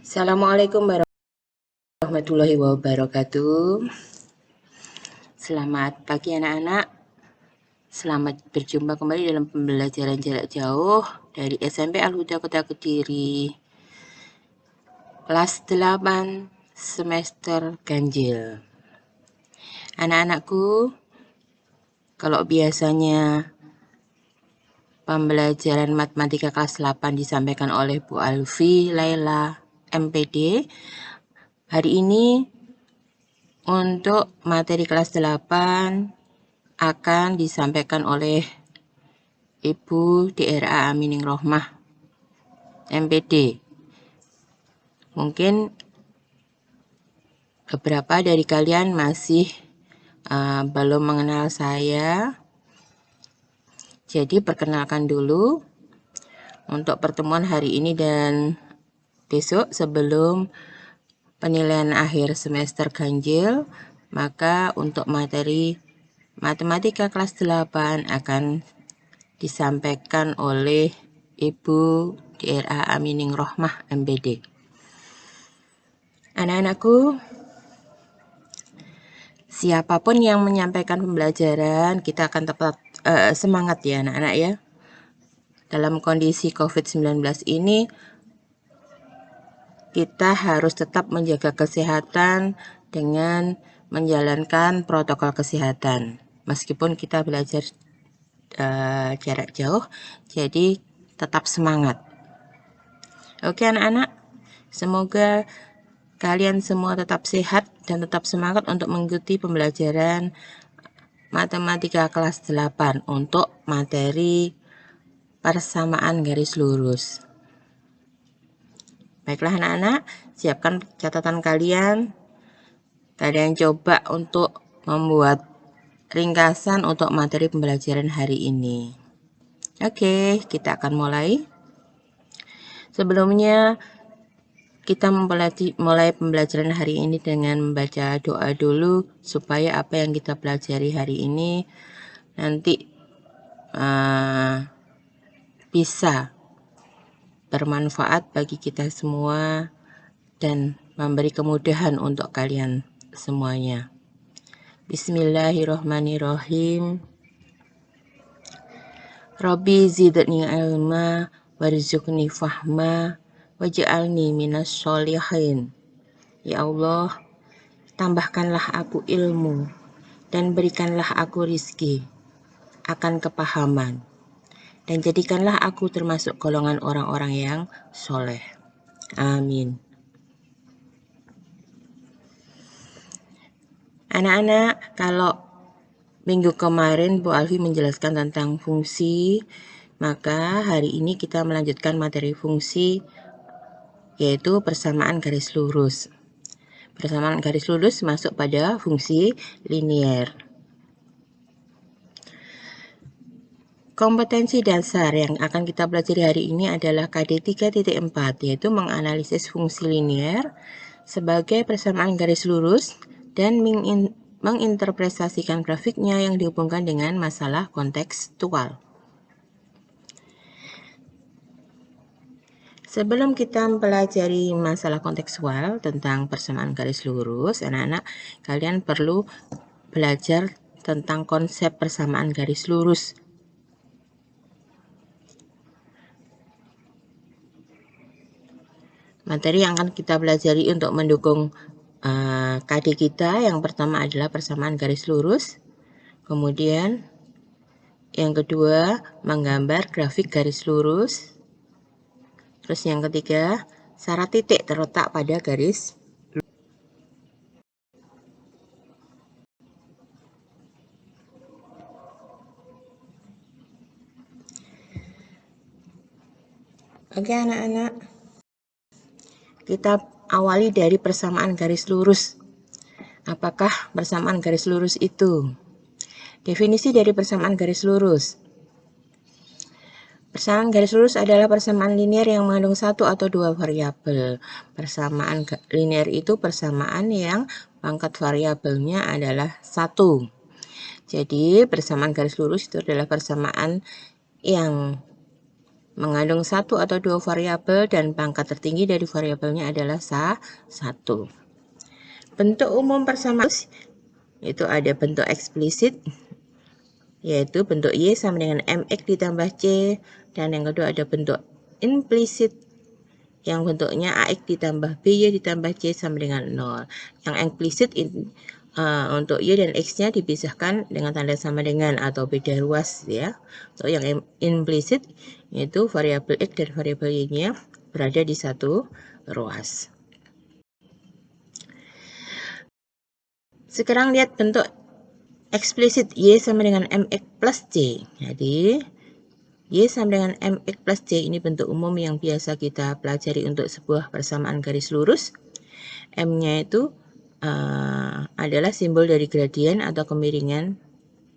Assalamualaikum warahmatullahi wabarakatuh. Selamat pagi anak-anak. Selamat berjumpa kembali dalam pembelajaran jarak jauh dari SMP Al-Huda Kota Kediri. Kelas 8 semester ganjil. Anak-anakku, kalau biasanya pembelajaran matematika kelas 8 disampaikan oleh Bu Alfi, Laila, MPD, hari ini untuk materi kelas 8 akan disampaikan oleh Ibu DRA Amining Rohmah, MPD. Mungkin beberapa dari kalian masih belum mengenal saya. Jadi perkenalkan dulu untuk pertemuan hari ini dan besok sebelum penilaian akhir semester ganjil, maka untuk materi matematika kelas 8 akan disampaikan oleh Ibu DRA Amining Rohmah, MPD. Anak-anakku, siapapun yang menyampaikan pembelajaran, kita akan tetap semangat ya anak-anak ya. Dalam kondisi COVID-19 ini, kita harus tetap menjaga kesehatan dengan menjalankan protokol kesehatan. Meskipun kita belajar jarak jauh, jadi tetap semangat. Oke anak-anak, semoga kalian semua tetap sehat dan tetap semangat untuk mengikuti pembelajaran matematika kelas 8 untuk materi persamaan garis lurus. Baiklah anak-anak, siapkan catatan kalian. Kalian coba untuk membuat ringkasan untuk materi pembelajaran hari ini. Oke, kita akan mulai. Sebelumnya, kita mulai pembelajaran hari ini dengan membaca doa dulu supaya apa yang kita pelajari hari ini nanti bisa bermanfaat bagi kita semua dan memberi kemudahan untuk kalian semuanya. Bismillahirrahmanirrahim. Rabbi zidni ilma warzuqni fahma waj'alni minas sholihin. Ya Allah, tambahkanlah aku ilmu dan berikanlah aku rizki akan kepahaman, dan jadikanlah aku termasuk golongan orang-orang yang soleh. Amin. Anak-anak, kalau minggu kemarin Bu Alfi menjelaskan tentang fungsi, maka hari ini kita melanjutkan materi fungsi, yaitu persamaan garis lurus. Persamaan garis lurus masuk pada fungsi linier. Kompetensi dasar yang akan kita pelajari hari ini adalah KD 3.4, yaitu menganalisis fungsi linier sebagai persamaan garis lurus dan menginterpretasikan grafiknya yang dihubungkan dengan masalah kontekstual. Sebelum kita mempelajari masalah kontekstual tentang persamaan garis lurus, anak-anak, kalian perlu belajar tentang konsep persamaan garis lurus. Materi yang akan kita pelajari untuk mendukung KD kita, yang pertama adalah persamaan garis lurus, kemudian yang kedua menggambar grafik garis lurus, terus yang ketiga syarat titik terletak pada garis. Oke anak-anak, kita awali dari persamaan garis lurus. Apakah persamaan garis lurus itu? Definisi dari persamaan garis lurus. Persamaan garis lurus adalah persamaan linier yang mengandung satu atau dua variabel. Persamaan linier itu persamaan yang pangkat variabelnya adalah 1. Jadi persamaan garis lurus itu adalah persamaan yang mengandung satu atau dua variabel dan pangkat tertinggi dari variabelnya adalah 1. Bentuk umum persamaan itu ada bentuk eksplisit, yaitu bentuk Y sama dengan MX ditambah C, dan yang kedua ada bentuk implisit, yang bentuknya AX ditambah BY ditambah C sama dengan 0. Yang implisit untuk Y dan X-nya dipisahkan dengan tanda sama dengan atau beda ruas ya. Untuk yang implisit yaitu variabel X dan variabel Y-nya berada di satu ruas. Sekarang lihat bentuk eksplisit Y sama dengan MX plus C. Jadi Y sama dengan MX plus C ini bentuk umum yang biasa kita pelajari untuk sebuah persamaan garis lurus. M-nya itu adalah simbol dari gradien atau kemiringan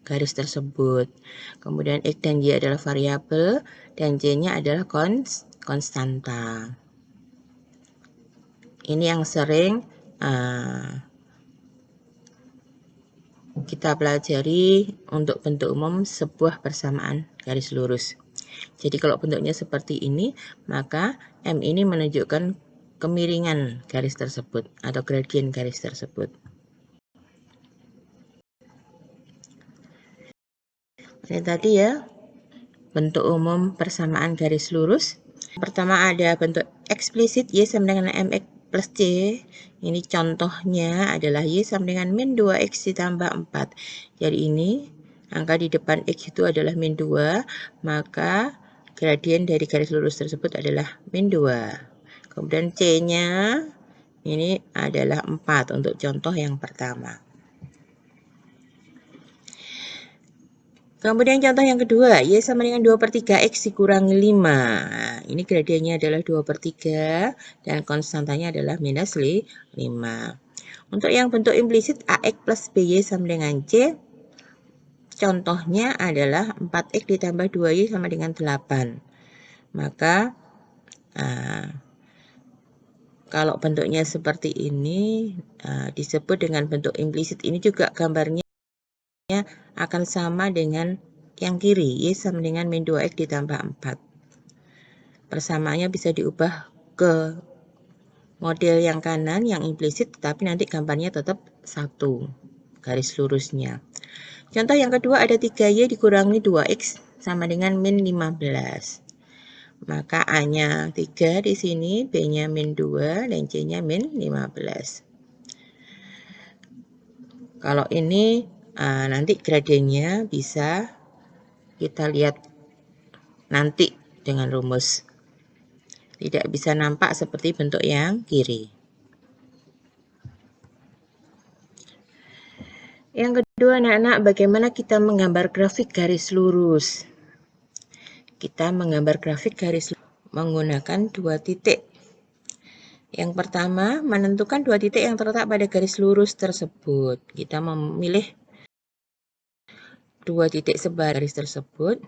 garis tersebut. Kemudian X dan Y adalah variabel dan C-nya adalah konstanta. Ini yang sering kita pelajari untuk bentuk umum sebuah persamaan garis lurus. Jadi kalau bentuknya seperti ini, maka M ini menunjukkan kemiringan garis tersebut atau gradien garis tersebut. Ini tadi ya bentuk umum persamaan garis lurus. Pertama ada bentuk eksplisit Y sama dengan MX plus C. Ini contohnya adalah Y sama dengan min 2X ditambah 4. Jadi ini angka di depan X itu adalah min 2, maka gradien dari garis lurus tersebut adalah min 2. Kemudian C-nya ini adalah 4 untuk contoh yang pertama. Kemudian contoh yang kedua, Y sama dengan 2/3 X dikurangi 5. Nah, ini gradiennya adalah 2/3 dan konstantanya adalah minus 5. Untuk yang bentuk implisit AX plus BY sama dengan C, contohnya adalah 4X ditambah 2Y sama dengan 8. Maka kalau bentuknya seperti ini disebut dengan bentuk implisit. Ini juga gambarnya akan sama dengan yang kiri, Y sama dengan min 2X ditambah 4. Persamaannya bisa diubah ke model yang kanan, yang implisit, tapi nanti gambarnya tetap satu, garis lurusnya. Contoh yang kedua ada 3Y dikurangi 2X sama dengan min 15. Maka A-nya 3 di sini, B-nya min 2, dan C-nya min 15. Kalau ini nanti gradiennya bisa kita lihat nanti dengan rumus. Tidak bisa nampak seperti bentuk yang kiri. Yang kedua anak-anak, bagaimana kita menggambar grafik garis lurus? Kita menggambar grafik garis lurus menggunakan 2 titik. Yang pertama, menentukan 2 titik yang terletak pada garis lurus tersebut. Kita memilih 2 titik sebar garis tersebut.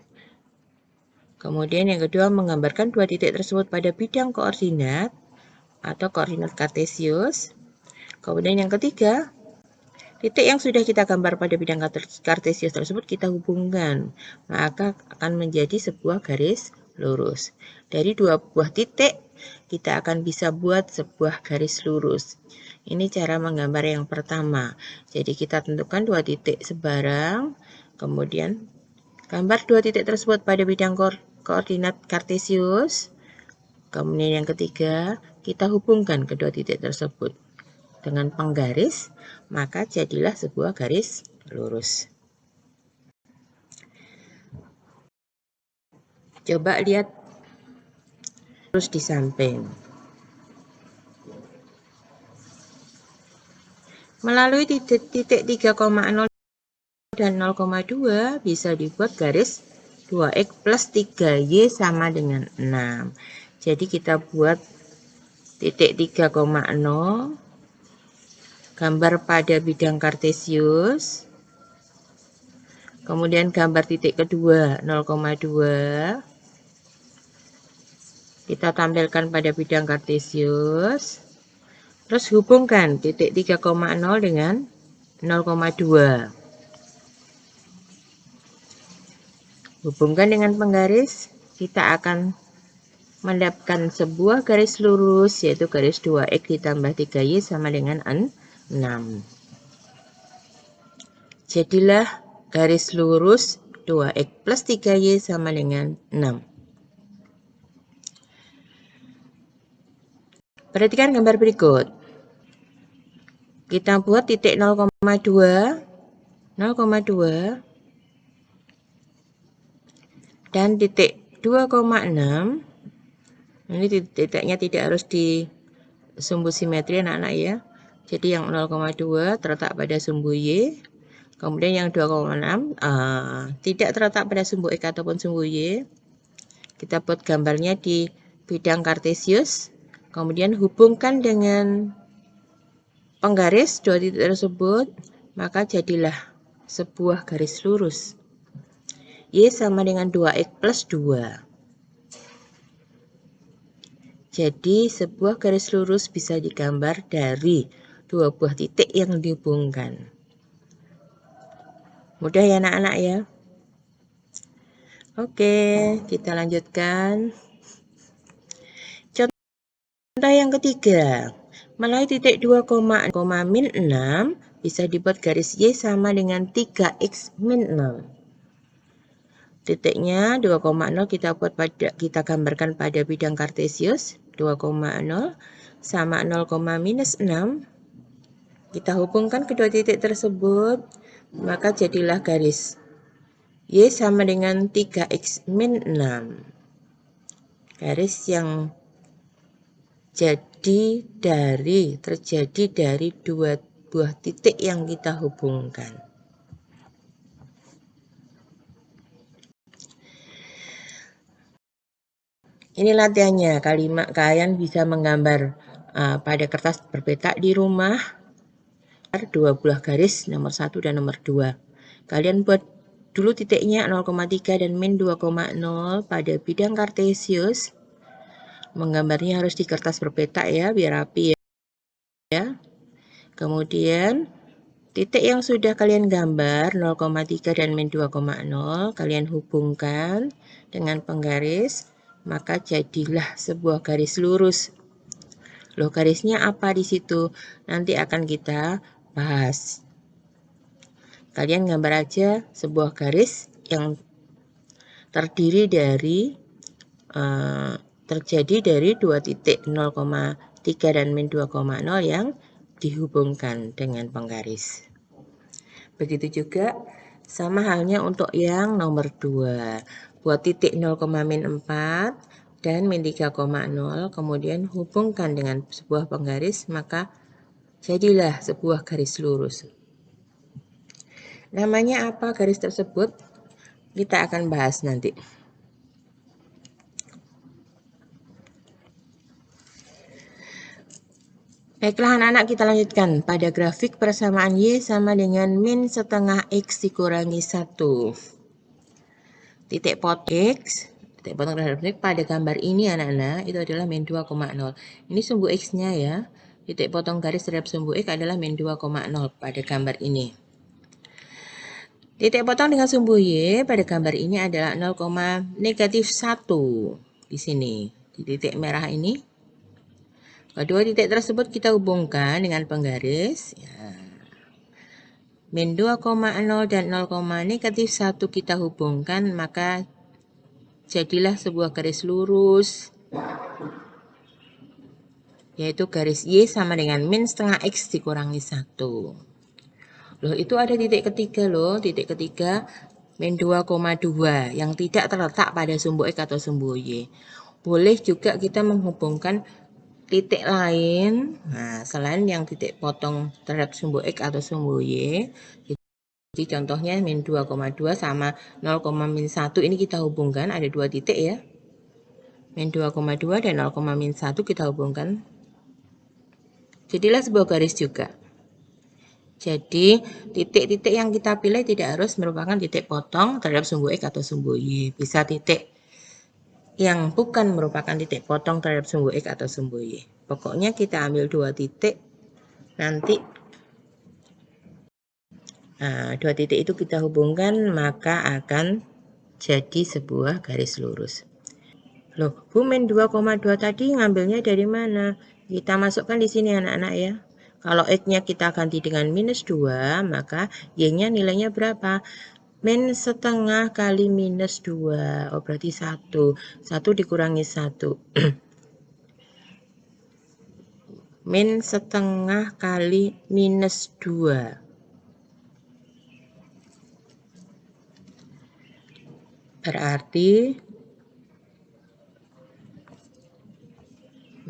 Kemudian yang kedua, menggambarkan 2 titik tersebut pada bidang koordinat atau koordinat kartesius. Kemudian yang ketiga, titik yang sudah kita gambar pada bidang kartesius tersebut kita hubungkan, maka akan menjadi sebuah garis lurus. Dari 2 buah titik, kita akan bisa buat sebuah garis lurus. Ini cara menggambar yang pertama. Jadi kita tentukan 2 titik sebarang, kemudian gambar 2 titik tersebut pada bidang koordinat kartesius. Kemudian yang ketiga, kita hubungkan kedua titik tersebut dengan penggaris, maka jadilah sebuah garis lurus. Coba lihat lurus di samping. Melalui titik 3,0 dan 0,2 bisa dibuat garis 2X plus 3Y sama dengan 6. Jadi kita buat titik 3,0, gambar pada bidang kartesius, kemudian gambar titik kedua 0,2, kita tampilkan pada bidang kartesius, terus hubungkan titik 3,0 dengan 0,2. Hubungkan dengan penggaris, kita akan mendapatkan sebuah garis lurus, yaitu garis 2X ditambah 3Y sama dengan 6. Jadilah garis lurus 2X plus 3Y sama dengan 6. Perhatikan gambar berikut. Kita buat titik 0,2, 0,2, dan titik 2,6. Ini titiknya tidak harus di sumbu simetri anak-anak ya. Jadi yang 0,2 terletak pada sumbu Y. Kemudian yang 2,6 tidak terletak pada sumbu X ataupun sumbu Y. Kita buat gambarnya di bidang kartesius. Kemudian hubungkan dengan penggaris dua titik tersebut, maka jadilah sebuah garis lurus. Y sama dengan 2X plus 2. Jadi, sebuah garis lurus bisa digambar dari dua buah titik yang dihubungkan. Mudah ya anak-anak ya? Oke, kita lanjutkan. Contoh yang ketiga. Melalui titik 2,6 bisa dibuat garis Y sama dengan 3X min 6. Titiknya 2,0 kita gambarkan pada bidang kartesius. 2,0 sama 0, minus 6. Kita hubungkan kedua titik tersebut, maka jadilah garis Y sama dengan 3X min 6. Garis yang terjadi dari dua buah titik yang kita hubungkan. Ini latihannya, kalian bisa menggambar pada kertas berpetak di rumah dua buah garis nomor 1 dan nomor 2. Kalian buat dulu titiknya 0,3 dan min 2,0 pada bidang kartesius. Menggambarnya harus di kertas berpetak ya, biar rapi ya. Kemudian titik yang sudah kalian gambar 0,3 dan min 2,0 kalian hubungkan dengan penggaris, maka jadilah sebuah garis lurus. Loh, garisnya apa di situ? Nanti akan kita bahas. Kalian gambar aja sebuah garis yang terjadi dari dua titik 0,3 dan min 2,0 yang dihubungkan dengan penggaris. Begitu juga sama halnya untuk yang nomor 2. Buat titik 0, min 4 dan min 3,0 kemudian hubungkan dengan sebuah penggaris, maka jadilah sebuah garis lurus. Namanya apa garis tersebut? Kita akan bahas nanti. Baiklah anak-anak, kita lanjutkan. Pada grafik persamaan Y sama dengan min setengah X dikurangi 1. Titik potong terhadap X pada gambar ini anak-anak itu adalah min 2,0. Ini sumbu X-nya ya. Titik potong garis terhadap sumbu X adalah min 2,0 pada gambar ini. Titik potong dengan sumbu Y pada gambar ini adalah 0,-1 di sini. Di titik merah ini. Kedua titik tersebut kita hubungkan dengan penggaris. Ya. Min 2,0 dan 0,-1 kita hubungkan, maka jadilah sebuah garis lurus. Yaitu garis Y sama dengan min setengah X dikurangi 1. Loh, itu ada titik ketiga loh. Titik ketiga min 2,2 yang tidak terletak pada sumbu X atau sumbu Y. Boleh juga kita menghubungkan titik lain, selain yang titik potong terhadap sumbu X atau sumbu Y. Jadi contohnya min 2,2 sama 0,-1 ini kita hubungkan, ada dua titik ya. Min 2,2 dan 0,-1 kita hubungkan. Jadilah sebuah garis juga. Jadi titik-titik yang kita pilih tidak harus merupakan titik potong terhadap sumbu X atau sumbu Y. Bisa titik yang bukan merupakan titik potong terhadap sumbu X atau sumbu Y. Pokoknya kita ambil dua titik, nanti dua titik itu kita hubungkan, maka akan jadi sebuah garis lurus. Loh, Bu, min 2,2 tadi ngambilnya dari mana? Kita masukkan di sini anak-anak ya. Kalau X-nya kita ganti dengan minus 2, maka Y-nya nilainya berapa? Min setengah kali minus 2. Oh, berarti 1. 1 dikurangi 1. Min setengah kali minus 2. Berarti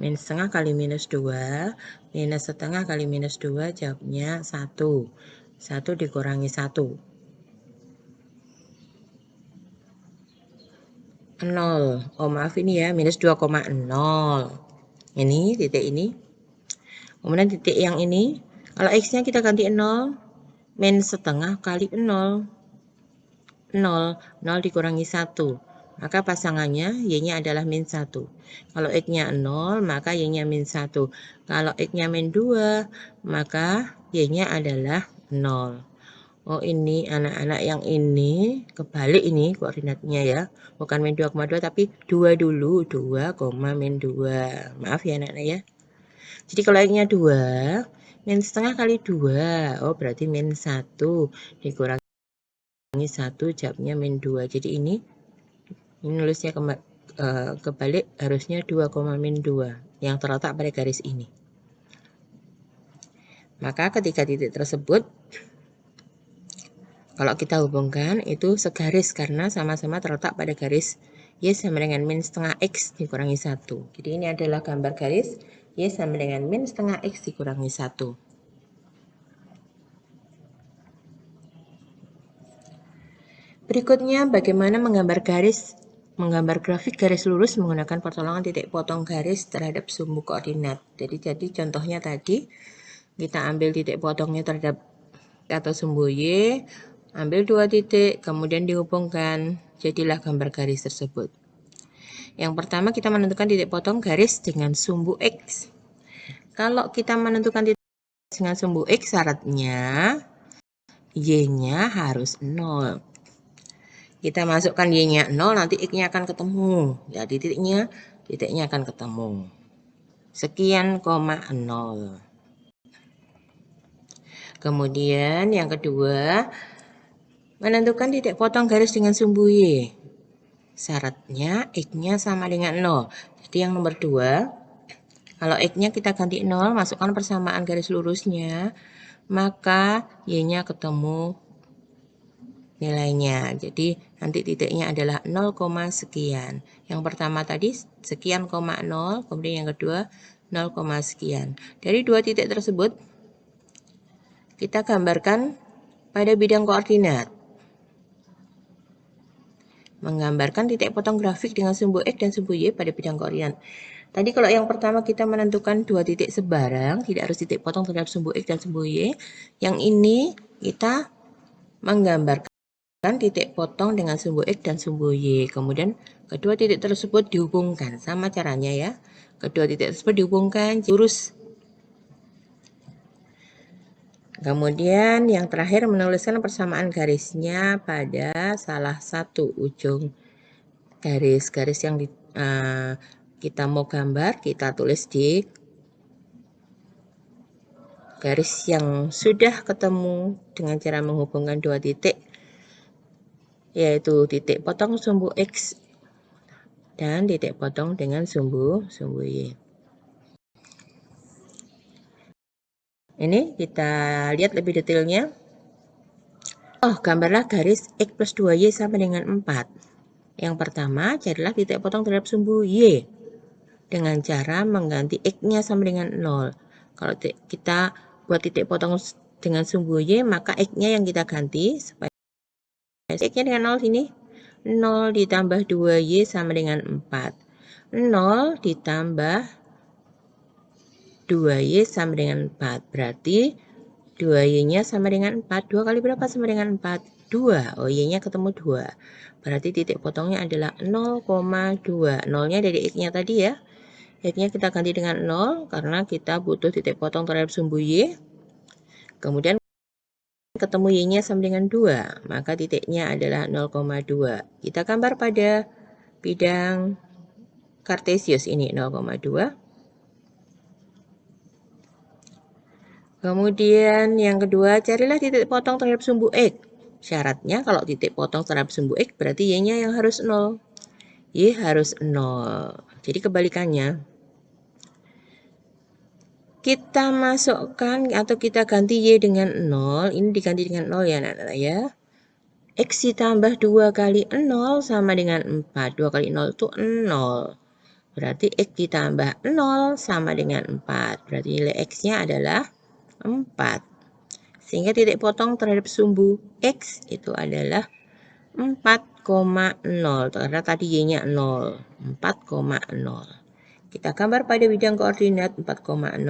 min setengah kali minus 2, minus setengah kali minus 2, jawabnya 1. 1 dikurangi 1. 0. Oh, maaf ini ya, minus 2,0. Ini, titik ini. Kemudian titik yang ini, kalau X-nya kita ganti 0, min setengah kali 0. 0 dikurangi 1. Maka pasangannya Y-nya adalah min 1. Kalau X-nya 0, maka Y-nya min 1. Kalau X-nya min 2, maka Y-nya adalah 0. Oh, ini anak-anak yang ini kebalik ini koordinatnya ya. Bukan min 2,2 tapi 2 dulu. 2, min 2. Maaf ya anak-anak ya. Jadi kalau X-nya 2, min setengah kali 2. Oh, berarti min 1 dikurangi 1, jawabnya min 2. Jadi ini nulisnya kebalik, harusnya 2, min 2 yang terletak pada garis ini. Maka ketika titik tersebut, kalau kita hubungkan itu segaris karena sama-sama terletak pada garis Y sama dengan min setengah X dikurangi 1. Jadi ini adalah gambar garis Y sama dengan min setengah X dikurangi 1. Berikutnya bagaimana menggambar grafik garis lurus menggunakan pertolongan titik potong garis terhadap sumbu koordinat. Jadi contohnya tadi kita ambil titik potongnya terhadap atau sumbu Y, ambil 2 titik, kemudian dihubungkan, jadilah gambar garis tersebut. Yang pertama kita menentukan titik potong garis dengan sumbu X. Kalau kita menentukan titik dengan sumbu X, syaratnya Y-nya harus 0. Kita masukkan Y-nya 0, nanti X-nya akan ketemu. Ya, titiknya akan ketemu. Sekian, 0. Kemudian yang kedua, menentukan titik potong garis dengan sumbu Y. Syaratnya X-nya sama dengan 0. Jadi yang nomor 2, kalau X-nya kita ganti 0, masukkan persamaan garis lurusnya, maka Y-nya ketemu nilainya. Jadi nanti titiknya adalah 0, sekian. Yang pertama tadi sekian, 0, kemudian yang kedua 0, sekian. Dari 2 titik tersebut kita gambarkan pada bidang koordinat. Menggambarkan titik potong grafik dengan sumbu X dan sumbu Y pada bidang koordinat. Tadi kalau yang pertama kita menentukan 2 titik sebarang, tidak harus titik potong terhadap sumbu X dan sumbu Y. Yang ini kita menggambarkan titik potong dengan sumbu X dan sumbu Y. Kemudian kedua titik tersebut dihubungkan. Sama caranya ya. Kedua titik tersebut dihubungkan lurus. Kemudian yang terakhir menuliskan persamaan garisnya pada salah satu ujung garis yang kita mau gambar, kita tulis di garis yang sudah ketemu dengan cara menghubungkan 2 titik, yaitu titik potong sumbu X dan titik potong dengan sumbu Y. Ini kita lihat lebih detailnya. Oh, gambarlah garis X plus 2Y sama dengan 4. Yang pertama, carilah titik potong terhadap sumbu Y dengan cara mengganti X-nya sama dengan 0. Kalau kita buat titik potong dengan sumbu Y, maka X-nya yang kita ganti supaya X-nya dengan 0 sini. 0 ditambah 2Y sama dengan 4. 0 ditambah 2Y sama dengan 4. Berarti 2Y-nya sama dengan 4. 2 kali berapa sama dengan 4? 2. Oh, Y-nya ketemu 2. Berarti titik potongnya adalah 0,2. 0-nya dari X-nya tadi ya. X-nya kita ganti dengan 0 karena kita butuh titik potong terhadap sumbu Y. Kemudian ketemu Y-nya sama dengan 2. Maka titiknya adalah 0,2. Kita gambar pada bidang kartesius ini 0,2. Kemudian yang kedua, carilah titik potong terhadap sumbu X. Syaratnya kalau titik potong terhadap sumbu X berarti Y-nya yang harus 0. Y harus 0. Jadi kebalikannya. Kita masukkan atau kita ganti Y dengan 0. Ini diganti dengan 0 ya anak-anak ya. X ditambah 2 kali 0 sama dengan 4. 2 kali 0 itu 0. Berarti X ditambah 0 sama dengan 4. Berarti nilai X-nya adalah 4. Sehingga titik potong terhadap sumbu X itu adalah 4,0. Karena tadi Y-nya 0. 4,0. Kita gambar pada bidang koordinat 4,0.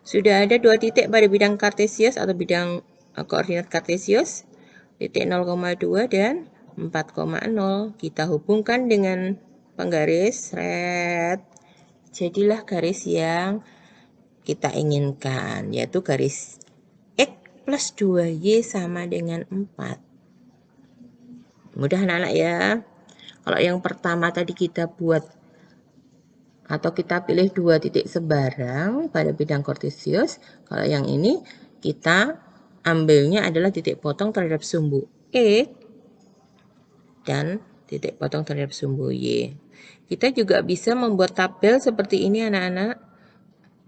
Sudah ada 2 titik pada bidang kartesius atau bidang koordinat kartesius. Titik 0,2 dan 4,0. Kita hubungkan dengan penggaris, red. Jadilah garis yang kita inginkan, yaitu garis X plus 2Y sama dengan 4. Mudah anak-anak ya. Kalau yang pertama tadi kita buat atau kita pilih 2 titik sebarang pada bidang kartesius. Kalau yang ini kita ambilnya adalah titik potong terhadap sumbu X dan titik potong terhadap sumbu Y. Kita juga bisa membuat tabel seperti ini anak-anak.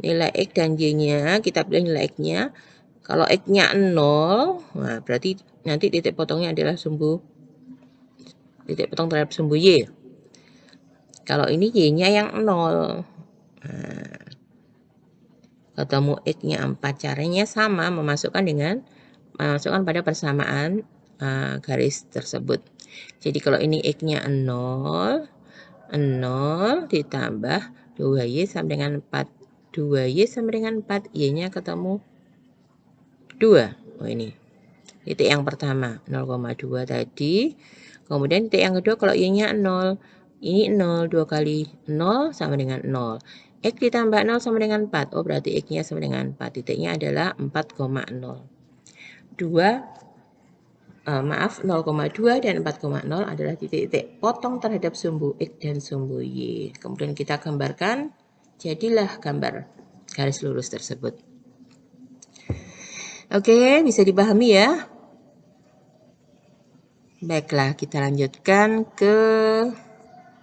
Nilai X dan Y-nya, kita pilih nilai X-nya. Kalau X-nya 0, nah berarti nanti titik potongnya adalah titik potong terhadap sumbu Y. Kalau ini Y-nya yang 0. Nah, ketemu X-nya 4. Caranya sama, memasukkan pada persamaan garis tersebut. Jadi kalau ini X-nya 0, 0 ditambah 2Y sama dengan 4. 2Y sama dengan 4, Y-nya ketemu 2. Oh ini, titik yang pertama, 0,2 tadi. Kemudian titik yang kedua, kalau Y-nya 0. Ini 0, 2 kali 0 sama dengan 0. X ditambah 0 sama dengan 4. Oh, berarti X-nya sama dengan 4. Titiknya adalah 4,0. 0,2 dan 4,0 adalah titik-titik potong terhadap sumbu X dan sumbu Y. Kemudian kita gambarkan, jadilah gambar garis lurus tersebut. Oke, bisa dipahami ya? Baiklah, kita lanjutkan ke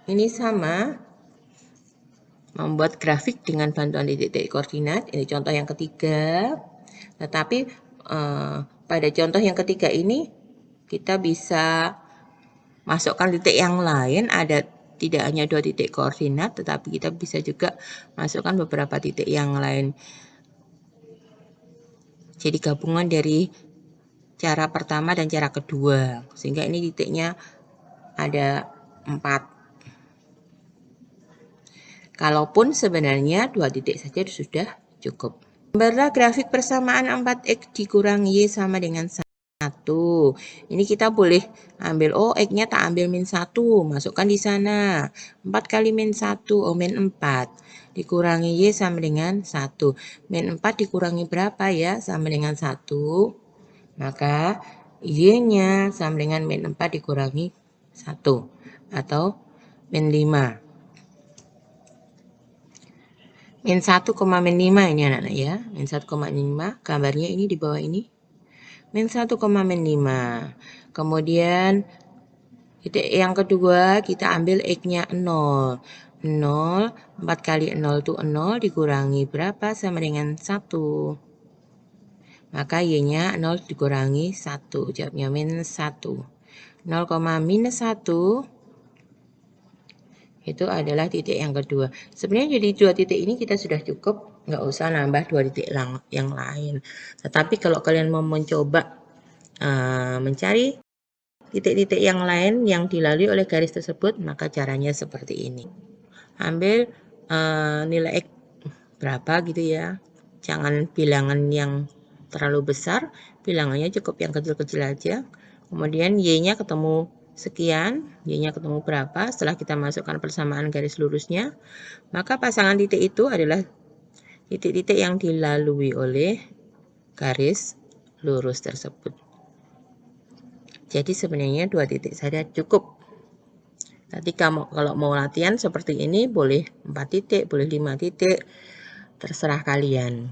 ini sama. Membuat grafik dengan bantuan titik-titik koordinat. Ini contoh yang ketiga. Tetapi pada contoh yang ketiga ini kita bisa masukkan titik yang lain. Ada tidak hanya 2 titik koordinat, tetapi kita bisa juga masukkan beberapa titik yang lain. Jadi gabungan dari cara pertama dan cara kedua. Sehingga ini titiknya ada 4. Kalaupun sebenarnya 2 titik saja sudah cukup. Gambarlah grafik persamaan 4X dikurangi Y sama dengan 1. Ini kita boleh ambil, X-nya tak ambil min 1, masukkan di sana. 4 kali min 1, min 4. Dikurangi Y sama dengan 1. Min 4 dikurangi berapa ya? Sama dengan 1. Maka Y-nya sama dengan min 4 dikurangi 1. Atau min 5. Min 1, min 5 ini anak-anak ya. Min 1, min 5. Gambarnya ini di bawah ini. Min 1, min 5. Kemudian titik yang kedua kita ambil X-nya 0. 0, 4 kali 0 itu 0 dikurangi berapa? Sama dengan 1. Maka Y-nya 0 dikurangi 1. Jawabnya min 1. 0, minus 1. Itu adalah titik yang kedua. Sebenarnya jadi 2 titik ini kita sudah cukup, nggak usah nambah 2 titik yang lain. Tetapi kalau kalian mau mencoba mencari titik-titik yang lain yang dilalui oleh garis tersebut, maka caranya seperti ini. Ambil nilai X berapa gitu ya. Jangan bilangan yang terlalu besar, bilangannya cukup yang kecil-kecil aja. Kemudian Y-nya ketemu sekian, Y-nya ketemu berapa, setelah kita masukkan persamaan garis lurusnya, maka pasangan titik itu adalah titik-titik yang dilalui oleh garis lurus tersebut. Jadi sebenarnya 2 titik saja cukup. Nanti kamu kalau mau latihan seperti ini boleh 4 titik, boleh 5 titik, terserah kalian.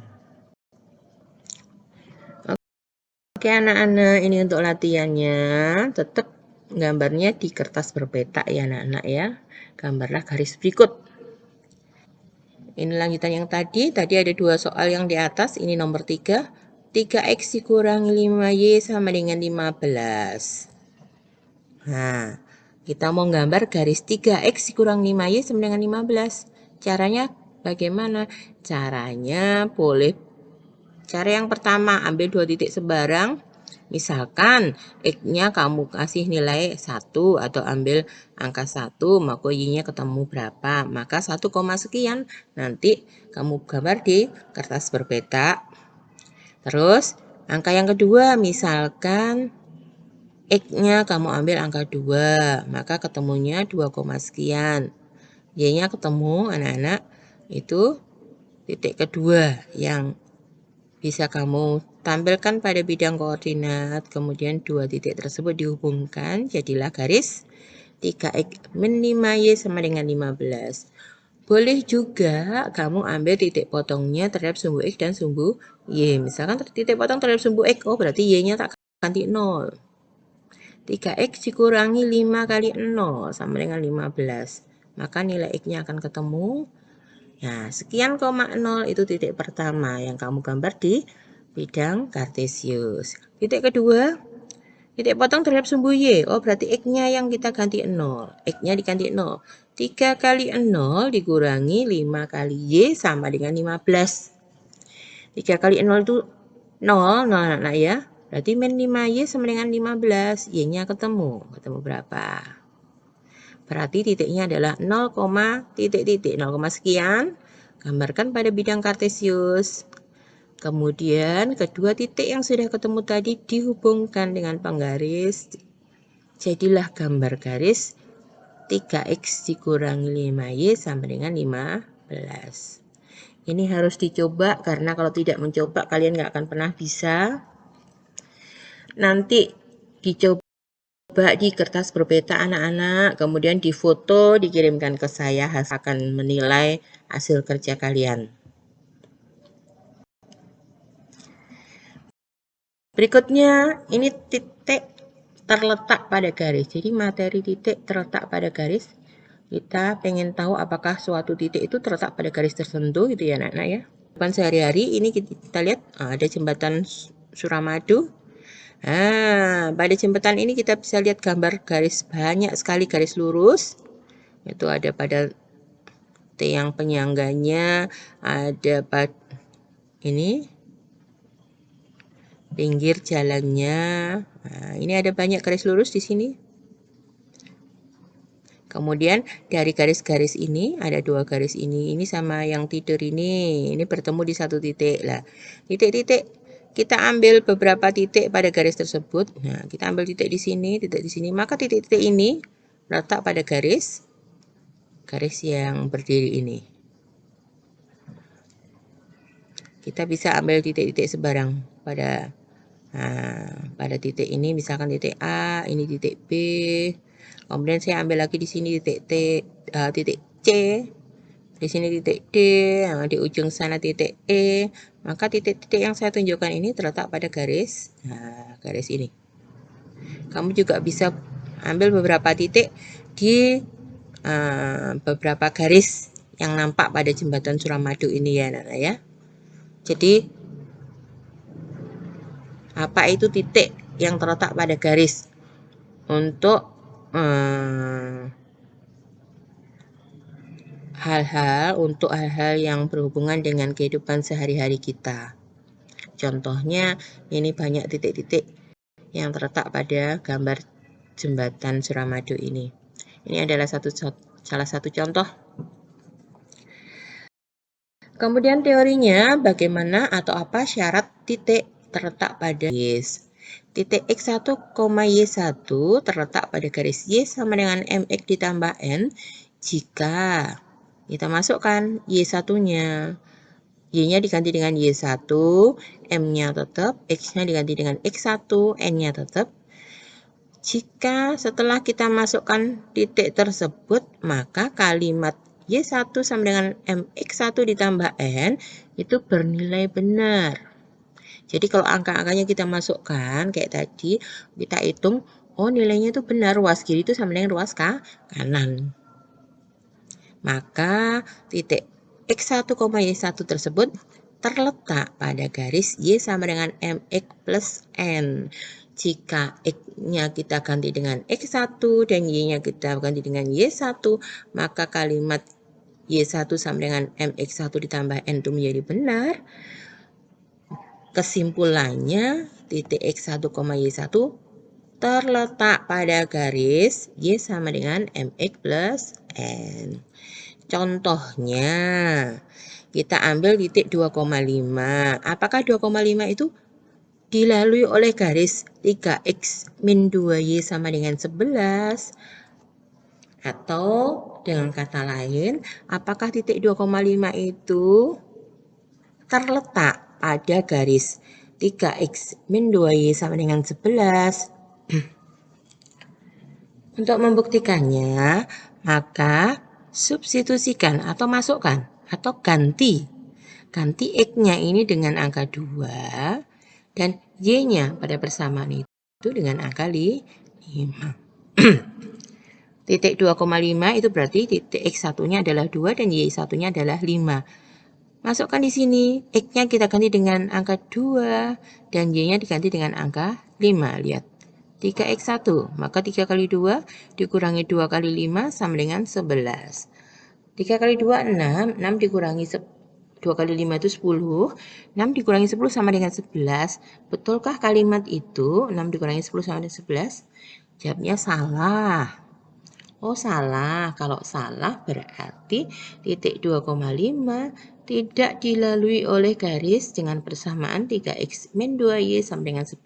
Oke anak-anak, ini untuk latihannya. Tetap gambarnya di kertas berpeta ya anak-anak ya. Gambarlah garis berikut. Ini lanjutan yang tadi ada 2 soal yang di atas, ini nomor 3. 3x dikurangi 5y sama dengan 15. Nah, kita mau gambar garis 3x dikurangi 5y sama dengan 15. Caranya bagaimana? Caranya cara yang pertama, ambil 2 titik sebarang. Misalkan X-nya kamu kasih nilai 1 atau ambil angka 1, maka Y-nya ketemu berapa? Maka 1, sekian. Nanti kamu gambar di kertas berpeta. Terus angka yang kedua, misalkan X-nya kamu ambil angka 2, maka ketemunya 2, sekian. Y-nya ketemu anak-anak, itu titik kedua yang bisa kamu tampilkan pada bidang koordinat, kemudian 2 titik tersebut dihubungkan, jadilah garis 3x min 5y sama dengan 15. Boleh juga kamu ambil titik potongnya terhadap sumbu x dan sumbu y. Misalkan titik potong terhadap sumbu x, berarti y-nya tak ganti 0. 3x dikurangi 5 kali 0 sama dengan 15. Maka nilai x-nya akan ketemu. Nah, sekian koma 0 itu titik pertama yang kamu gambar di bidang kartesius. Titik kedua, titik potong terhadap sumbu y. Berarti x-nya yang kita ganti 0. X-nya diganti 0. 3 kali 0 dikurangi 5 kali y sama dengan 15. 3 kali 0 itu 0, nah ya. Berarti min 5y sama dengan 15. Y-nya ketemu. Ketemu berapa? Berarti titiknya adalah 0, titik-titik 0, sekian. Gambarkan pada bidang kartesius. Kemudian kedua titik yang sudah ketemu tadi dihubungkan dengan penggaris. Jadilah gambar garis 3x dikurangi 5y sama dengan 15. Ini harus dicoba karena kalau tidak mencoba kalian nggak akan pernah bisa. Nanti dicoba di kertas berpeta anak-anak, kemudian difoto, dikirimkan ke saya, akan menilai hasil kerja kalian. Berikutnya, ini titik terletak pada garis. Jadi materi titik terletak pada garis. Kita pengen tahu apakah suatu titik itu terletak pada garis tertentu gitu ya anak-anak ya. Depan sehari-hari ini kita lihat ada jembatan Suramadu. Nah, pada jembatan ini kita bisa lihat gambar garis, banyak sekali garis lurus. Itu ada pada tiang penyangganya, ada pada ini pinggir jalannya. Nah, ini ada banyak garis lurus di sini. Kemudian dari garis-garis ini ada 2 garis ini sama yang tidur ini bertemu di satu titik. Lah, titik-titik kita ambil beberapa titik pada garis tersebut. Nah, kita ambil titik di sini, maka titik-titik ini letak pada garis yang berdiri ini. Kita bisa ambil titik-titik sebarang pada titik ini, misalkan titik A, ini titik B. Kemudian saya ambil lagi di sini titik C, di sini titik D, di ujung sana titik E. Maka titik-titik yang saya tunjukkan ini terletak pada garis, garis ini. Kamu juga bisa ambil beberapa titik di beberapa garis yang nampak pada jembatan Suramadu ini ya anak-anak ya. Jadi apa itu titik yang terletak pada garis? Untuk hal-hal yang berhubungan dengan kehidupan sehari-hari kita. Contohnya ini banyak titik-titik yang terletak pada gambar jembatan Suramadu ini. Ini adalah salah satu contoh. Kemudian teorinya bagaimana atau apa syarat titik terletak pada garis. Titik X1, Y1 terletak pada garis Y sama dengan MX ditambah N jika kita masukkan Y1-nya. Y-nya diganti dengan Y1, M-nya tetap, X-nya diganti dengan X1, N-nya tetap. Jika setelah kita masukkan titik tersebut, maka kalimat Y1 sama dengan MX1 ditambah N itu bernilai benar. Jadi kalau angka-angkanya kita masukkan kayak tadi, kita hitung, oh nilainya itu benar, ruas kiri itu sama dengan ruas kanan. Maka titik X1, Y1 tersebut terletak pada garis Y sama dengan MX plus N. Jika X-nya kita ganti dengan X1 dan Y-nya kita ganti dengan Y1, maka kalimat Y1 sama dengan MX1 ditambah N itu menjadi benar. Kesimpulannya, titik X1, Y1 terletak pada garis Y sama dengan MX plus N. Contohnya, kita ambil titik 2,5. Apakah 2,5 itu dilalui oleh garis 3x min 2y sama dengan 11? Atau dengan kata lain, apakah titik 2,5 itu terletak pada garis 3x min 2y sama dengan 11? Untuk membuktikannya, maka substitusikan atau masukkan atau ganti X-nya ini dengan angka 2 dan Y-nya pada persamaan itu dengan angka 5. Titik 2,5 itu berarti titik X1-nya adalah 2 dan Y1-nya adalah 5. Masukkan di sini, X-nya kita ganti dengan angka 2 dan Y-nya diganti dengan angka 5. Lihat. 3x1, maka 3 kali 2 dikurangi 2 kali 5 sama dengan 11. 3 kali 2, 6. 6 dikurangi 2 kali 5 itu 10. 6 dikurangi 10 sama dengan 11. Betulkah kalimat itu 6 dikurangi 10 sama dengan 11? Jawabnya salah. Oh salah. Kalau salah berarti titik 2,5 tidak dilalui oleh garis dengan persamaan 3x min 2y sama dengan 11.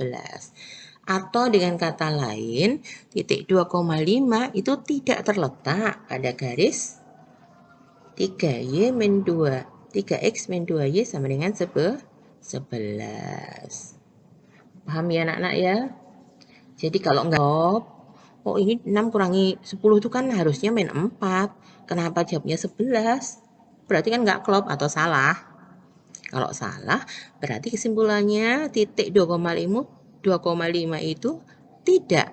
Atau dengan kata lain, titik 2,5 itu tidak terletak pada garis 3y min 2. 3x min 2y sama dengan 11. Paham ya anak-anak ya? Jadi kalau enggak, oh ini 6 kurangi 10 itu kan harusnya min 4. Kenapa jawabnya 11? Berarti kan enggak klop atau salah. Kalau salah, berarti kesimpulannya titik 2,5 itu tidak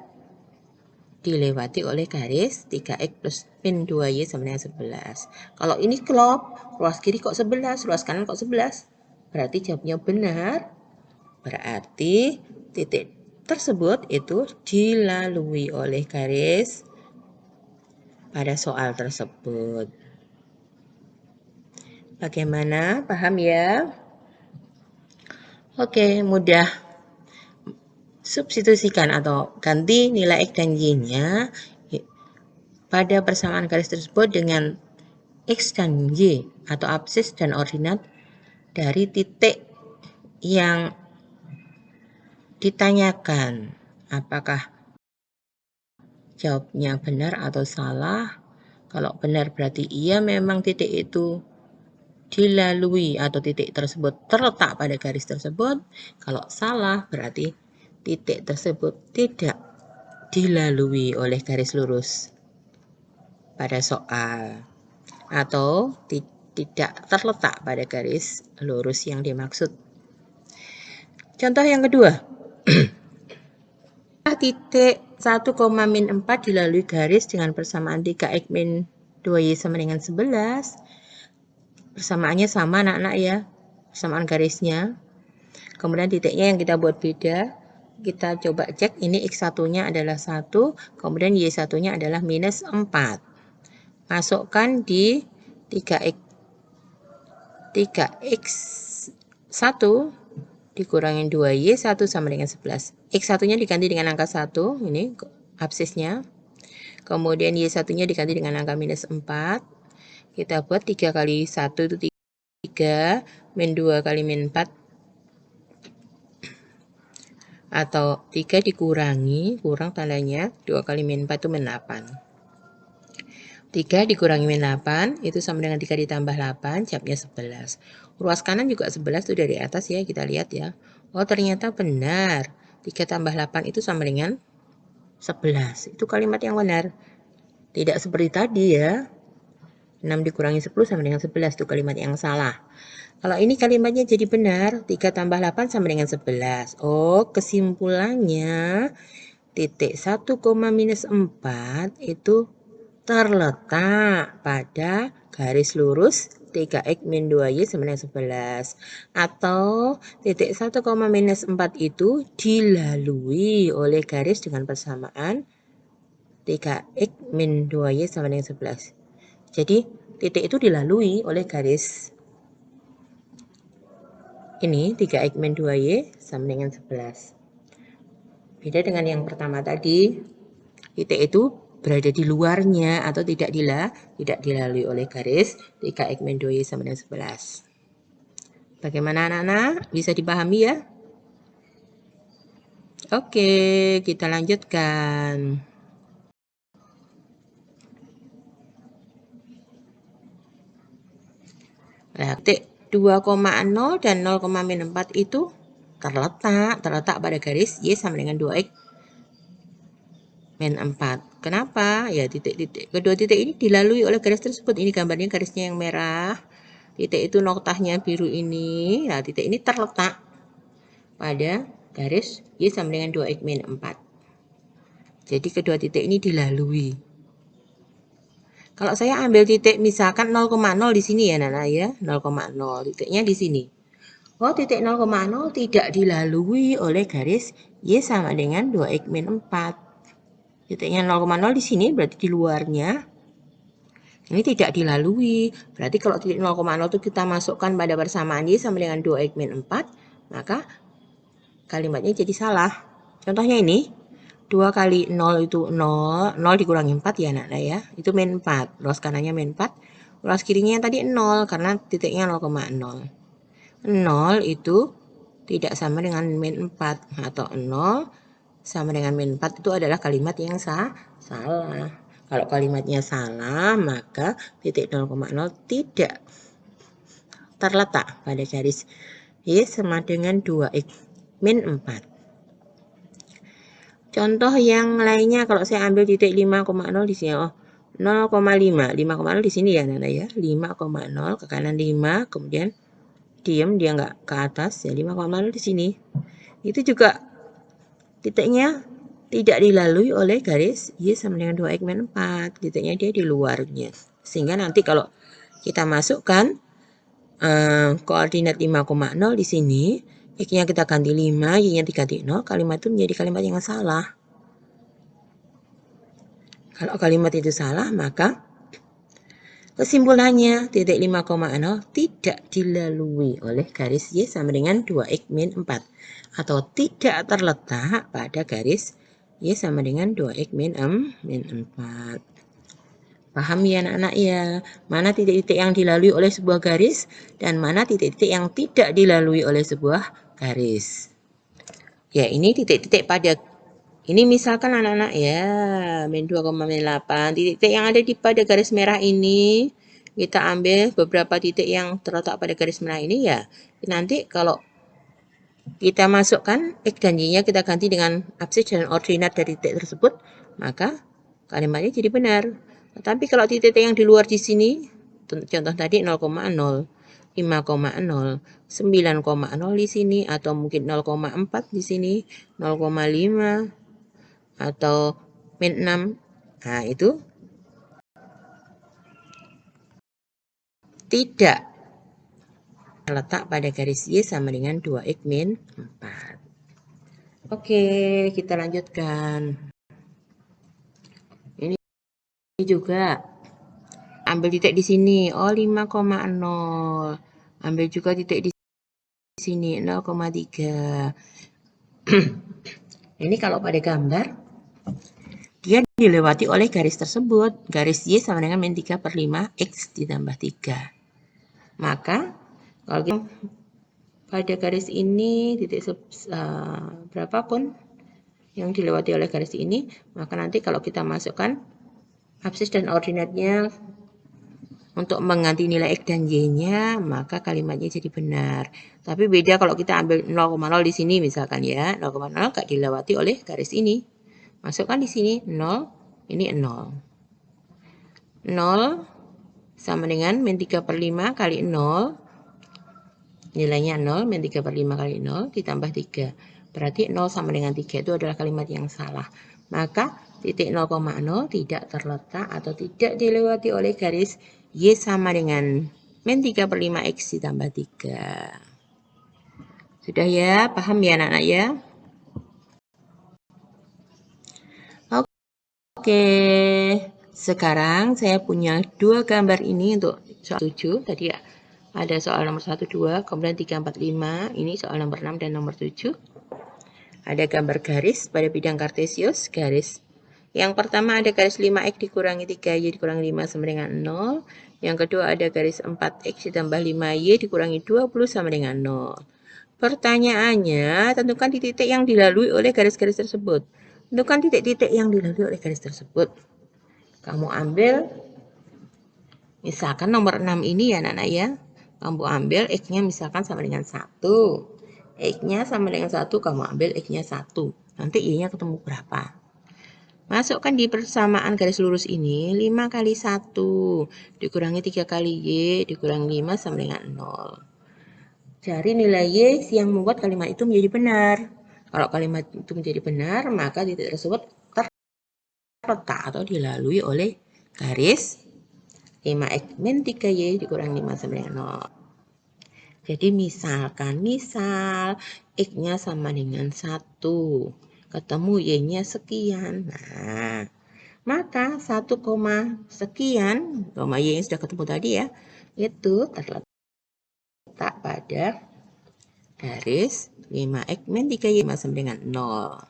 dilewati oleh garis 3x plus min 2y sama dengan 11. Kalau ini klop, ruas kiri kok 11, ruas kanan kok 11. Berarti jawabnya benar. Berarti titik tersebut itu dilalui oleh garis pada soal tersebut. Bagaimana? Paham ya? Oke, mudah. Substitusikan atau ganti nilai X dan Y-nya pada persamaan garis tersebut dengan X dan Y atau absis dan ordinat dari titik yang ditanyakan. Apakah jawabnya benar atau salah? Kalau benar berarti iya memang titik itu dilalui atau titik tersebut terletak pada garis tersebut. Kalau salah berarti titik tersebut tidak dilalui oleh garis lurus pada soal atau tidak terletak pada garis lurus yang dimaksud. Contoh yang kedua. Titik 1, min 4 dilalui garis dengan persamaan 3x min 2y sama dengan 11. Persamaannya sama anak-anak ya, persamaan garisnya. Kemudian titiknya yang kita buat beda. Kita coba cek, ini X1-nya adalah 1, kemudian Y1-nya adalah minus 4. Masukkan di 3x1 dikurangin 2Y1 sama dengan 11. X1-nya diganti dengan angka 1, ini absisnya. Kemudian Y1-nya diganti dengan angka minus 4. Kita buat 3 kali 1 itu 3, min 2 kali min 4. Atau 3 dikurangi, kurang tandanya, 2 kali min 4 itu min 8. 3 dikurangi min 8, itu sama dengan 3 ditambah 8, jawabnya 11. Ruas kanan juga 11 itu dari atas ya, kita lihat ya. Oh ternyata benar, 3 tambah 8 itu sama dengan 11. Itu kalimat yang benar. Tidak seperti tadi ya. 6 dikurangi 10 sama dengan 11. Itu kalimat yang salah. Kalau ini kalimatnya jadi benar. 3 tambah 8 sama dengan 11. Oh, kesimpulannya titik 1, minus 4 itu terletak pada garis lurus 3x min 2y sama dengan 11. Atau titik 1, minus 4 itu dilalui oleh garis dengan persamaan 3x min 2y sama dengan 11. Jadi titik itu dilalui oleh garis ini 3x min 2y sama dengan 11. Beda dengan yang pertama tadi, titik itu berada di luarnya atau tidak dilalui oleh garis 3x min 2y sama dengan 11. Bagaimana anak-anak? Bisa dipahami ya? Oke, kita lanjutkan. Nah, titik 2,0 dan 0,4 itu terletak pada garis Y sama dengan 2X min 4. Kenapa? Ya, kedua titik ini dilalui oleh garis tersebut. Ini gambarnya garisnya yang merah. Titik itu noktahnya biru ini. Nah, titik ini terletak pada garis Y sama dengan 2X min 4. Jadi kedua titik ini dilalui. Kalau saya ambil titik misalkan 0,0 di sini ya Nana ya, 0,0 titiknya di sini. Oh, titik 0,0 tidak dilalui oleh garis Y sama dengan 2x min 4. Titiknya 0,0 di sini berarti di luarnya. Ini tidak dilalui. Berarti kalau titik 0,0 itu kita masukkan pada persamaan Y sama dengan 2x min 4, maka kalimatnya jadi salah. Contohnya ini. 2 kali 0 itu 0, 0 dikurangi 4 ya anak ya, itu min 4, ruas kanannya min 4, ruas kirinya yang tadi 0 karena titiknya 0,0. 0 itu tidak sama dengan min 4 atau 0 sama dengan min 4 itu adalah kalimat yang salah. Kalau kalimatnya salah maka titik 0,0 tidak terletak pada garis Y sama dengan 2x min 4. Contoh yang lainnya kalau saya ambil titik 5,0 di sini, 0,5 di sini ya Nana ya, 5,0 ke kanan 5, kemudian diam dia nggak ke atas ya, 5,0 di sini. Itu juga titiknya tidak dilalui oleh garis Y sama dengan 2x min 4, titiknya dia di luarnya. Sehingga nanti kalau kita masukkan koordinat 5,0 di sini, X-nya kita ganti 5, Y-nya diganti 0, kalimat itu menjadi kalimat yang salah. Kalau kalimat itu salah, maka kesimpulannya titik 5,0 tidak dilalui oleh garis Y sama dengan 2x min 4. Atau tidak terletak pada garis Y sama dengan 2x min 4. Paham ya anak-anak ya? Mana titik-titik yang dilalui oleh sebuah garis dan mana titik-titik yang tidak dilalui oleh sebuah garis. Ya, ini titik-titik pada ini misalkan anak-anak ya, min 2,8, titik-titik yang ada di pada garis merah ini, kita ambil beberapa titik yang terletak pada garis merah ini ya. Nanti kalau kita masukkan X dan Y-nya kita ganti dengan absis dan ordinat dari titik tersebut, maka kalimatnya jadi benar. Tetapi kalau titik yang di luar di sini, contoh tadi 0,0, 5,0, 9,0 di sini, atau mungkin 0,4 di sini, 0,5, atau min 6. Nah, itu tidak terletak pada garis Y sama dengan 2x min 4. Oke, kita lanjutkan. Ini juga ambil titik di sini, oh 5,0. Ambil juga titik di sini 0,3. Ini kalau pada gambar dia dilewati oleh garis tersebut. Garis Y sama dengan min 3 per 5 X ditambah 3. Maka kalau kita pada garis ini titik berapapun yang dilewati oleh garis ini, maka nanti kalau kita masukkan absis dan ordinatnya untuk mengganti nilai X dan Y-nya, maka kalimatnya jadi benar. Tapi beda kalau kita ambil 0,0 di sini misalkan ya, 0,0 nggak dilewati oleh garis ini. Masukkan di sini 0, ini 0. 0 sama dengan min 3/5 kali 0. Nilainya 0, min 3/5 kali 0 ditambah 3. Berarti 0 sama dengan 3 itu adalah kalimat yang salah. Maka titik 0,0 tidak terletak atau tidak dilewati oleh garis Y sama dengan min 3/5 X ditambah 3. Sudah ya? Paham ya anak-anak ya? Oke, sekarang saya punya dua gambar ini untuk soal 7. Tadi ya, ada soal nomor 1, 2, kemudian 3, 4, 5. Ini soal nomor 6 dan nomor 7. Ada gambar garis pada bidang kartesius, garis. Yang pertama ada garis 5x dikurangi 3y dikurangi 5 sama dengan 0. Yang kedua ada garis 4x ditambah 5y dikurangi 20 sama dengan 0. Pertanyaannya, tentukan titik yang dilalui oleh garis-garis tersebut. Tentukan titik-titik yang dilalui oleh garis tersebut. Kamu ambil, misalkan nomor 6 ini ya anak-anak ya. Kamu ambil X-nya misalkan sama dengan 1. X-nya sama dengan 1, kamu ambil X-nya 1. Nanti Y-nya ketemu berapa? Masukkan di persamaan garis lurus ini, 5 kali 1 dikurangi 3 kali Y dikurangi 5 sama dengan 0. Cari nilai Y yang membuat kalimat itu menjadi benar. Kalau kalimat itu menjadi benar, maka titik tersebut terletak atau dilalui oleh garis 5x min 3y dikurangi 5 sama dengan 0. Jadi misalkan, X-nya sama dengan 1. Ketemu Y-nya sekian. Nah, maka 1, sekian, Y yang sudah ketemu tadi ya, itu terletak pada garis 5x min 3y sama dengan 0.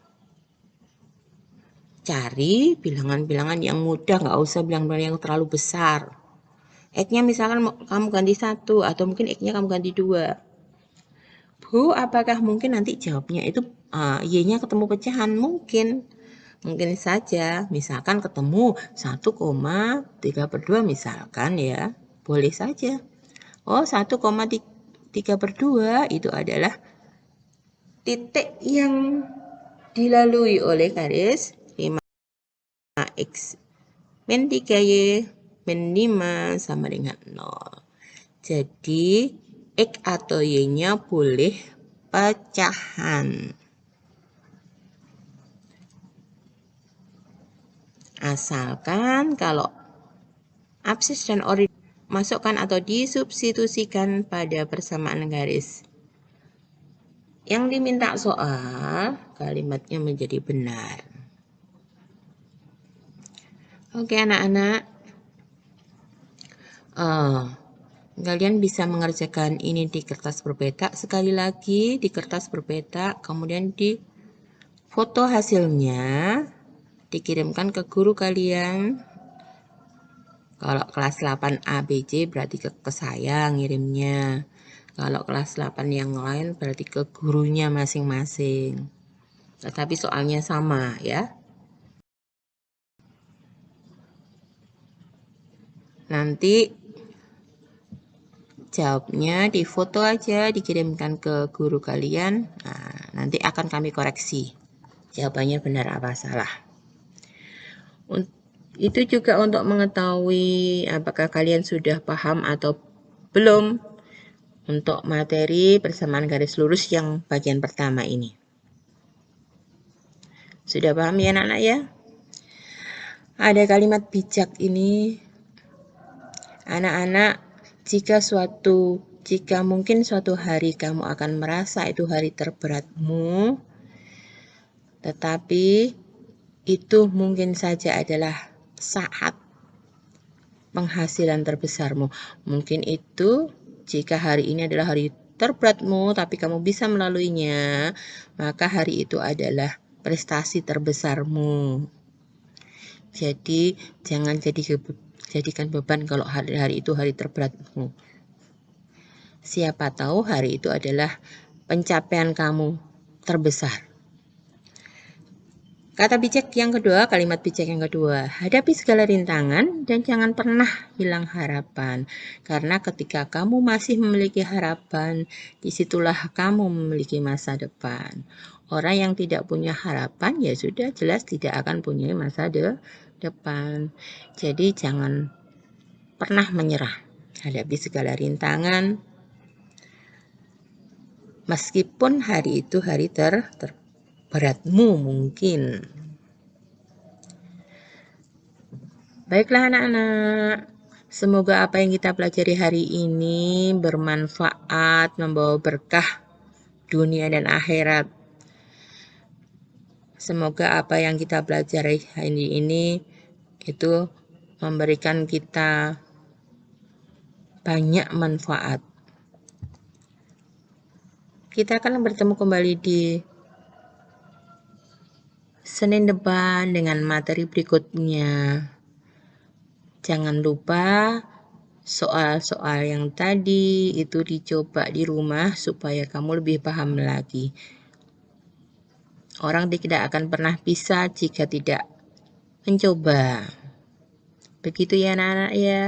Cari bilangan-bilangan yang mudah, nggak usah bilangan-bilangan yang terlalu besar. X-nya misalkan kamu ganti 1 atau mungkin X-nya kamu ganti 2. Bu, apakah mungkin nanti jawabnya itu Y-nya ketemu pecahan? Mungkin saja. Misalkan ketemu 1,3/2 misalkan ya. Boleh saja. Oh, 1,3/2 itu adalah titik yang dilalui oleh garis 5x min 3y min 5 sama dengan 0. Jadi X atau Y-nya boleh pecahan. Asalkan kalau absis dan original masukkan atau disubstitusikan pada persamaan garis yang diminta soal, kalimatnya menjadi benar. Oke anak-anak, kalian bisa mengerjakan ini di kertas berpetak. Sekali lagi di kertas berpetak, kemudian di foto hasilnya dikirimkan ke guru kalian. Kalau kelas 8 ABC berarti ke saya ngirimnya. Kalau kelas 8 yang lain berarti ke gurunya masing-masing. Tetapi soalnya sama ya. Nanti jawabnya di foto aja, dikirimkan ke guru kalian. Nah, nanti akan kami koreksi. Jawabannya benar apa salah. Itu juga untuk mengetahui apakah kalian sudah paham atau belum untuk materi persamaan garis lurus yang bagian pertama ini. Sudah paham ya anak-anak ya? Ada kalimat bijak ini. Anak-anak, jika mungkin suatu hari kamu akan merasa itu hari terberatmu, tetapi itu mungkin saja adalah saat penghasilan terbesarmu. Mungkin itu jika hari ini adalah hari terberatmu, tapi kamu bisa melaluinya, maka hari itu adalah prestasi terbesarmu. Jadi jangan jadikan beban kalau hari itu hari terberatmu. Siapa tahu hari itu adalah pencapaian kamu terbesar. Kata bijak yang kedua, kalimat bijak yang kedua, hadapi segala rintangan dan jangan pernah hilang harapan. Karena ketika kamu masih memiliki harapan, disitulah kamu memiliki masa depan. Orang yang tidak punya harapan, ya sudah jelas tidak akan punya masa depan. Jadi jangan pernah menyerah. Hadapi segala rintangan, meskipun hari itu hari terberatmu mungkin. Baiklah anak-anak, semoga apa yang kita pelajari hari ini bermanfaat, membawa berkah dunia dan akhirat. Semoga apa yang kita pelajari hari ini itu memberikan kita banyak manfaat. Kita akan bertemu kembali di Senin depan dengan materi berikutnya. Jangan lupa soal-soal yang tadi itu dicoba di rumah supaya kamu lebih paham lagi. Orang tidak akan pernah bisa jika tidak mencoba. Begitu ya anak-anak ya.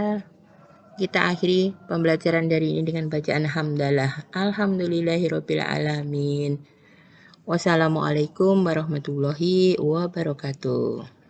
Kita akhiri pembelajaran dari ini dengan bacaan hamdalah. Alhamdulillahirabbil alamin. Wassalamualaikum warahmatullahi wabarakatuh.